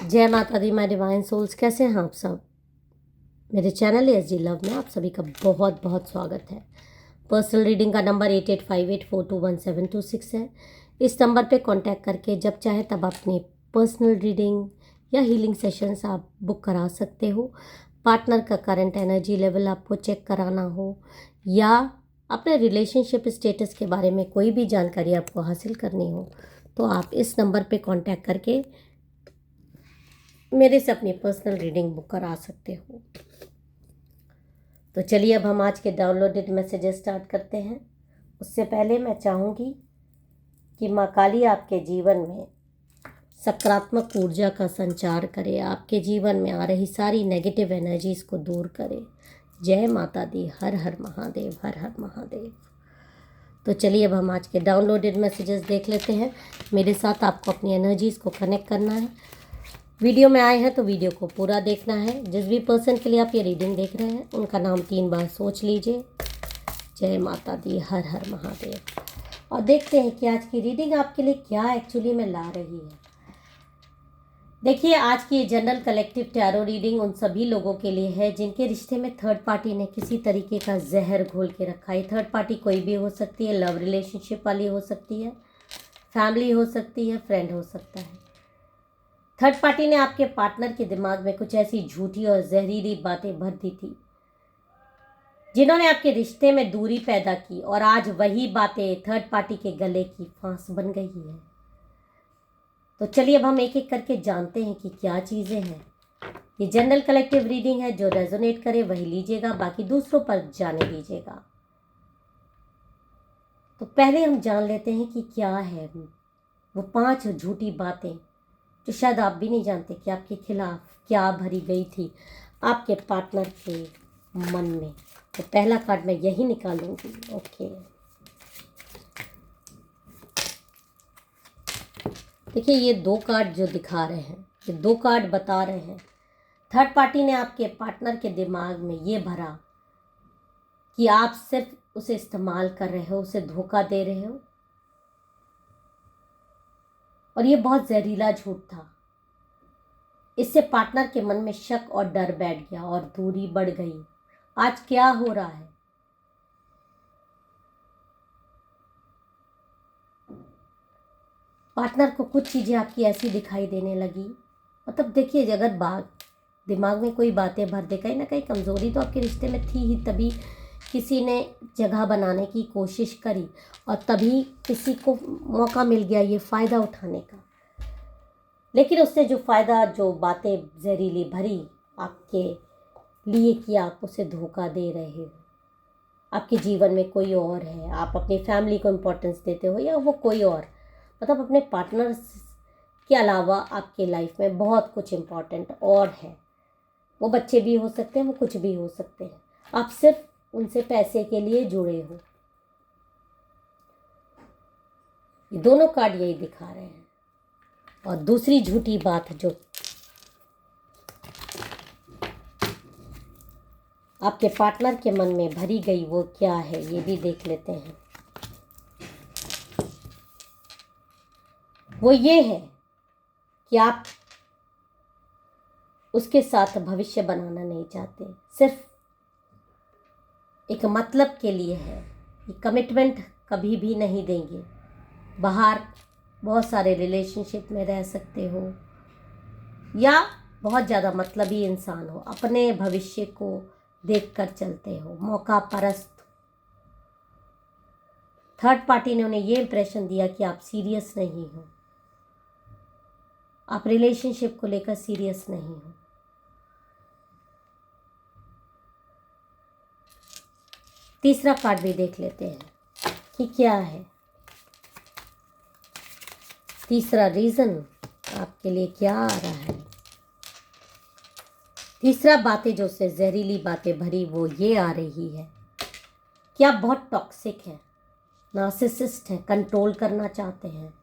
जय माता दी my divine souls. कैसे हैं आप सब? मेरे चैनल एसजी लव में आप सभी का बहुत बहुत स्वागत है। पर्सनल रीडिंग का नंबर 8858421726 है। इस नंबर पे कांटेक्ट करके जब चाहे तब अपनी पर्सनल रीडिंग या हीलिंग सेशंस आप बुक करा सकते हो। पार्टनर का करंट एनर्जी लेवल आपको चेक कराना हो या अपने रिलेशनशिप स्टेटस के बारे में कोई भी जानकारी आपको हासिल करनी हो तो आप इस नंबर पे कांटेक्ट करके मेरे से अपनी पर्सनल रीडिंग बुक करा सकते हो। तो चलिए अब हम आज के डाउनलोडेड मैसेजेस स्टार्ट करते हैं। उससे पहले मैं चाहूँगी कि माँ काली आपके जीवन में सकारात्मक ऊर्जा का संचार करे, आपके जीवन में आ रही सारी नेगेटिव एनर्जीज को दूर करे। जय माता दी। हर हर महादेव, हर हर महादेव। तो चलिए अब हम आज के डाउनलोडेड मैसेजेस देख लेते हैं। मेरे साथ आपको अपनी एनर्जीज़ को कनेक्ट करना है। वीडियो में आए हैं तो वीडियो को पूरा देखना है। जिस भी पर्सन के लिए आप ये रीडिंग देख रहे हैं उनका नाम 3 बार सोच लीजिए। जय माता दी। हर हर महादेव। और देखते हैं कि आज की रीडिंग आपके लिए क्या एक्चुअली में ला रही है। देखिए, आज की जनरल कलेक्टिव टैरो रीडिंग उन सभी लोगों के लिए है जिनके रिश्ते में थर्ड पार्टी ने किसी तरीके का जहर घोल के रखा है। थर्ड पार्टी कोई भी हो सकती है, लव रिलेशनशिप वाली हो सकती है, फैमिली हो सकती है, फ्रेंड हो सकता है। थर्ड पार्टी ने आपके पार्टनर के दिमाग में कुछ ऐसी झूठी और जहरीली बातें भर दी थी जिन्होंने आपके रिश्ते में दूरी पैदा की, और आज वही बातें थर्ड पार्टी के गले की फांस बन गई है। तो चलिए अब हम एक एक करके जानते हैं कि क्या चीज़ें हैं। ये जनरल कलेक्टिव रीडिंग है, जो रेजोनेट करे वही लीजिएगा, बाकी दूसरों पर जाने दीजिएगा। तो पहले हम जान लेते हैं कि क्या है वो 5 झूठी बातें जो शायद आप भी नहीं जानते कि आपके खिलाफ क्या भरी गई थी आपके पार्टनर के मन में। तो पहला कार्ड मैं यही निकालूंगी। ओके, देखिए ये 2 कार्ड जो दिखा रहे हैं, ये 2 कार्ड बता रहे हैं थर्ड पार्टी ने आपके पार्टनर के दिमाग में ये भरा कि आप सिर्फ उसे इस्तेमाल कर रहे हो, उसे धोखा दे रहे हो, और ये बहुत जहरीला झूठ था। इससे पार्टनर के मन में शक और डर बैठ गया और दूरी बढ़ गई। आज क्या हो रहा है, पार्टनर को कुछ चीज़ें आपकी ऐसी दिखाई देने लगी। मतलब देखिए, अगर दिमाग में कोई बातें भर दे, कहीं ना कहीं कमज़ोरी तो आपके रिश्ते में थी ही, तभी किसी ने जगह बनाने की कोशिश करी और तभी किसी को मौका मिल गया ये फ़ायदा उठाने का। लेकिन उसने जो फ़ायदा, जो बातें जहरीली भरी आपके लिए कि आप उसे धोखा दे रहे हो, आपके जीवन में कोई और है, आप अपनी फैमिली को इम्पोर्टेंस देते हो या वो कोई और, मतलब अपने पार्टनर के अलावा आपके लाइफ में बहुत कुछ इम्पोर्टेंट और है। वो बच्चे भी हो सकते हैं, वो कुछ भी हो सकते हैं, आप सिर्फ उनसे पैसे के लिए जुड़े हो। ये दोनों कार्ड यही दिखा रहे हैं। और दूसरी झूठी बात जो आपके पार्टनर के मन में भरी गई वो क्या है, ये भी देख लेते हैं। वो ये है कि आप उसके साथ भविष्य बनाना नहीं चाहते, सिर्फ एक मतलब के लिए है। ये कमिटमेंट कभी भी नहीं देंगे। बाहर बहुत सारे रिलेशनशिप में रह सकते हो या बहुत ज़्यादा मतलबी इंसान हो, अपने भविष्य को देखकर चलते हो, मौका परस्त। थर्ड पार्टी ने उन्हें ये इंप्रेशन दिया कि आप सीरियस नहीं हो, आप रिलेशनशिप को लेकर सीरियस नहीं हो। तीसरा कार्ड भी देख लेते हैं कि क्या है। तीसरा रीज़न आपके लिए क्या आ रहा है। तीसरा बातें जो से जहरीली बातें भरी वो ये आ रही है कि आप बहुत टॉक्सिक हैं, नार्सिसिस्ट हैं, कंट्रोल करना चाहते हैं।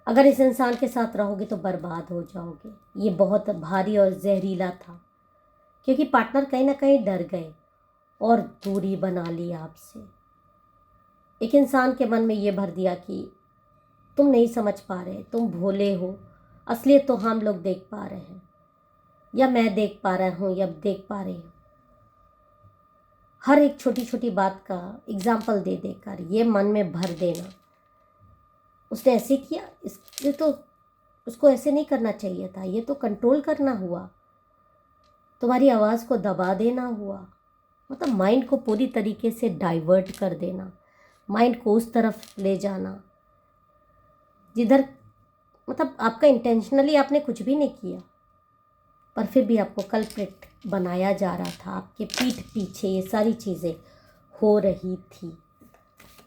अगर इस इंसान के साथ रहोगे तो बर्बाद हो जाओगे। ये बहुत भारी और जहरीला था क्योंकि पार्टनर कहीं ना कहीं डर गए और दूरी बना ली आपसे। एक इंसान के मन में ये भर दिया कि तुम नहीं समझ पा रहे, तुम भोले हो, असलियत तो हम लोग देख पा रहे हैं, या मैं देख पा रहा हूँ, या देख पा रही हूँ। हर एक छोटी छोटी बात का एग्जाम्पल दे देकर ये मन में भर देना, उसने ऐसे किया, इसलिए तो उसको ऐसे नहीं करना चाहिए था, ये तो कंट्रोल करना हुआ, तुम्हारी आवाज़ को दबा देना हुआ। मतलब माइंड को पूरी तरीके से डाइवर्ट कर देना, माइंड को उस तरफ ले जाना जिधर मतलब आपका इंटेंशनली आपने कुछ भी नहीं किया, पर फिर भी आपको कल्प्रिट बनाया जा रहा था। आपके पीठ पीछे ये सारी चीज़ें हो रही थी।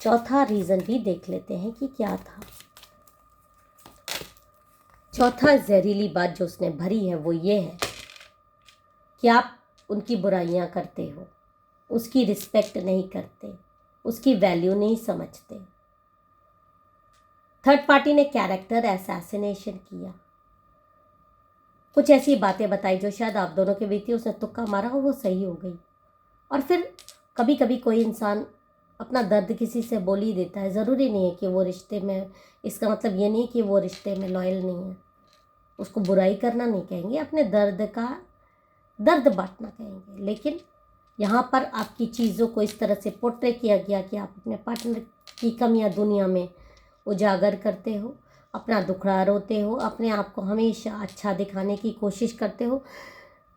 चौथा रीज़न भी देख लेते हैं कि क्या था। चौथा जहरीली बात जो उसने भरी है वो ये है कि आप उनकी बुराइयां करते हो, उसकी रिस्पेक्ट नहीं करते, उसकी वैल्यू नहीं समझते। थर्ड पार्टी ने कैरेक्टर असैसिनेशन किया, कुछ ऐसी बातें बताई जो शायद आप दोनों के बीच थी, उसने तुक्का मारा और वो सही हो गई। और फिर कभी कभी कोई इंसान अपना दर्द किसी से बोल ही देता है, ज़रूरी नहीं है कि वो रिश्ते में, इसका मतलब ये नहीं कि वो रिश्ते में लॉयल नहीं है। उसको बुराई करना नहीं कहेंगे, अपने दर्द बांटना कहेंगे। लेकिन यहाँ पर आपकी चीज़ों को इस तरह से पोर्ट्रे किया गया कि आप अपने पार्टनर की कमियां दुनिया में उजागर करते हो, अपना दुखड़ा रोते हो, अपने आप को हमेशा अच्छा दिखाने की कोशिश करते हो।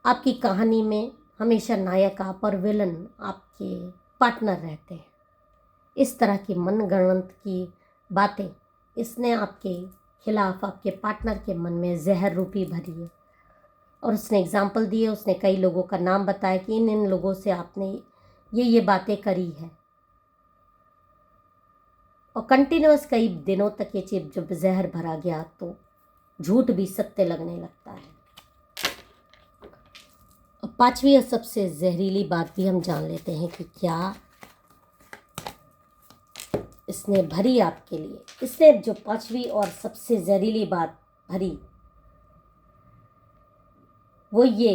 आपकी कहानी में हमेशा नायक आप और विलन आपके पार्टनर रहते हैं। इस तरह की मनगढ़ंत की बातें इसने आपके खिलाफ, आपके पार्टनर के मन में जहर रूपी भरी है। और उसने एग्जाम्पल दिए, उसने कई लोगों का नाम बताया कि इन लोगों से आपने ये बातें करी है। और कंटिन्यूअस कई दिनों तक ये चीज जब जहर भरा गया तो झूठ भी सत्य लगने लगता है। और पांचवी और सबसे जहरीली बात भी हम जान लेते हैं कि क्या इसने भरी आपके लिए। इसने जो पांचवी और सबसे जहरीली बात भरी वो ये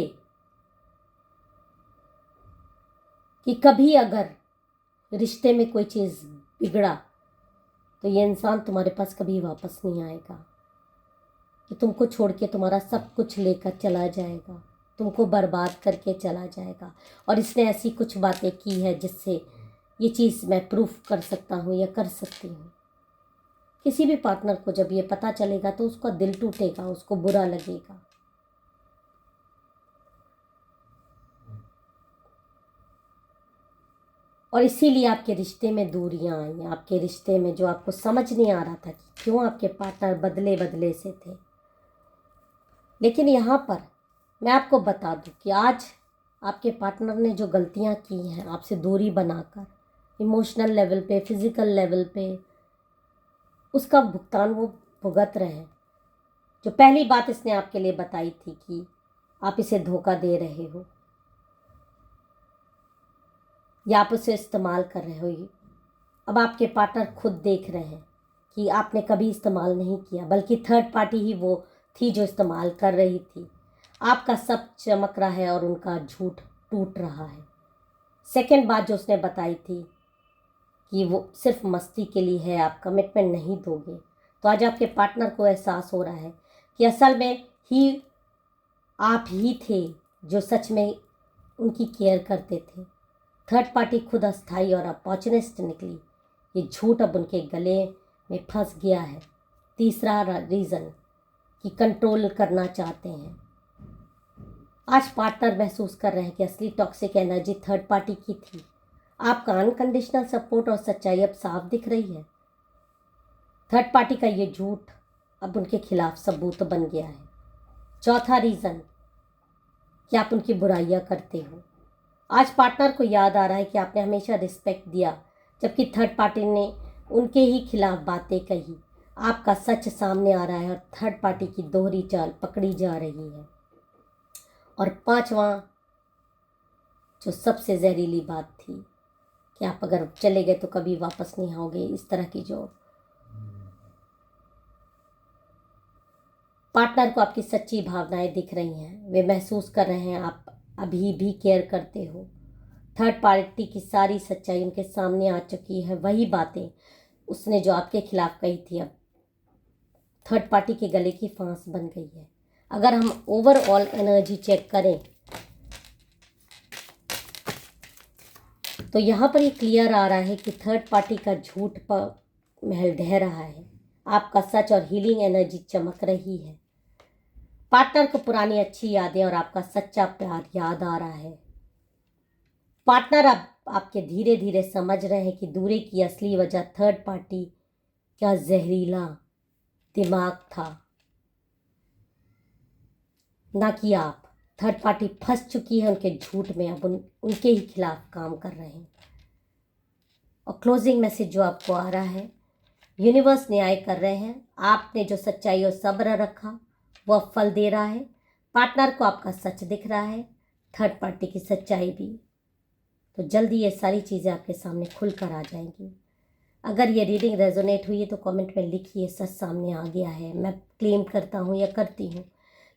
कि कभी अगर रिश्ते में कोई चीज़ बिगड़ा तो ये इंसान तुम्हारे पास कभी वापस नहीं आएगा, कि तुमको छोड़ के तुम्हारा सब कुछ लेकर चला जाएगा, तुमको बर्बाद करके चला जाएगा। और इसने ऐसी कुछ बातें की है जिससे ये चीज़ मैं प्रूफ कर सकता हूँ या कर सकती हूँ। किसी भी पार्टनर को जब ये पता चलेगा तो उसका दिल टूटेगा, उसको बुरा लगेगा। और इसीलिए आपके रिश्ते में दूरियां आई, आपके रिश्ते में जो आपको समझ नहीं आ रहा था कि क्यों आपके पार्टनर बदले बदले से थे। लेकिन यहाँ पर मैं आपको बता दूं कि आज आपके पार्टनर ने जो गलतियाँ की हैं आपसे दूरी बनाकर, इमोशनल लेवल पे, फिजिकल लेवल पे, उसका भुगतान वो भुगत रहे हैं। जो पहली बात इसने आपके लिए बताई थी कि आप इसे धोखा दे रहे हो या आप उसे इस्तेमाल कर रहे हो, अब आपके पार्टनर खुद देख रहे हैं कि आपने कभी इस्तेमाल नहीं किया, बल्कि थर्ड पार्टी ही वो थी जो इस्तेमाल कर रही थी। आपका सब चमक रहा है और उनका झूठ टूट रहा है। सेकंड बात जो उसने बताई थी कि वो सिर्फ मस्ती के लिए है, आप कमिटमेंट नहीं दोगे। तो आज आपके पार्टनर को एहसास हो रहा है कि असल में ही आप ही थे जो सच में उनकी केयर करते थे। थर्ड पार्टी खुद अस्थाई और अपॉर्चुनिस्ट निकली। ये झूठ अब उनके गले में फंस गया है। तीसरा रीज़न कि कंट्रोल करना चाहते हैं। आज पार्टनर महसूस कर रहे हैं कि असली टॉक्सिक एनर्जी थर्ड पार्टी की थी। आपका अनकंडीशनल सपोर्ट और सच्चाई अब साफ दिख रही है। थर्ड पार्टी का ये झूठ अब उनके खिलाफ सबूत बन गया है। चौथा रीज़न कि आप उनकी बुराइयां करते हो। आज पार्टनर को याद आ रहा है कि आपने हमेशा रिस्पेक्ट दिया, जबकि थर्ड पार्टी ने उनके ही खिलाफ बातें कही। आपका सच सामने आ रहा है और थर्ड पार्टी की दोहरी चाल पकड़ी जा रही है। और पांचवा जो सबसे जहरीली बात थी कि आप अगर चले गए तो कभी वापस नहीं आओगे, इस तरह की जो पार्टनर को आपकी सच्ची भावनाएं दिख रही हैं, वे महसूस कर रहे हैं आप अभी भी केयर करते हो। थर्ड पार्टी की सारी सच्चाई उनके सामने आ चुकी है। वही बातें उसने जो आपके खिलाफ कही थी अब थर्ड पार्टी के गले की फांस बन गई है। अगर हम ओवरऑल एनर्जी चेक करें तो यहाँ पर ये क्लियर आ रहा है कि थर्ड पार्टी का झूठ पर महल ढह रहा है, आपका सच और हीलिंग एनर्जी चमक रही है। पार्टनर को पुरानी अच्छी यादें और आपका सच्चा प्यार याद आ रहा है। पार्टनर अब आपके धीरे धीरे समझ रहे हैं कि दूरी की असली वजह थर्ड पार्टी का जहरीला दिमाग था, ना कि आप। थर्ड पार्टी फंस चुकी है उनके झूठ में, अब उनके ही खिलाफ काम कर रहे हैं। और क्लोजिंग मैसेज जो आपको आ रहा है, यूनिवर्स न्याय कर रहे हैं। आपने जो सच्चाई और सब्र रखा वह फल दे रहा है। पार्टनर को आपका सच दिख रहा है, थर्ड पार्टी की सच्चाई भी। तो जल्दी ये सारी चीज़ें आपके सामने खुल कर आ जाएंगी। अगर ये रीडिंग रेजोनेट हुई है तो कमेंट में लिखिए सच सामने आ गया है, मैं क्लेम करता हूँ या करती हूँ।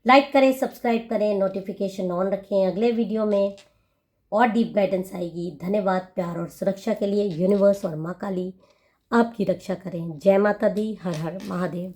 लाइक करें, सब्सक्राइब करें, नोटिफिकेशन ऑन रखें। अगले वीडियो में और डीप गाइडेंस आएगी। धन्यवाद। प्यार और सुरक्षा के लिए यूनिवर्स और माँ काली आपकी रक्षा करें। जय माता दी। हर हर महादेव।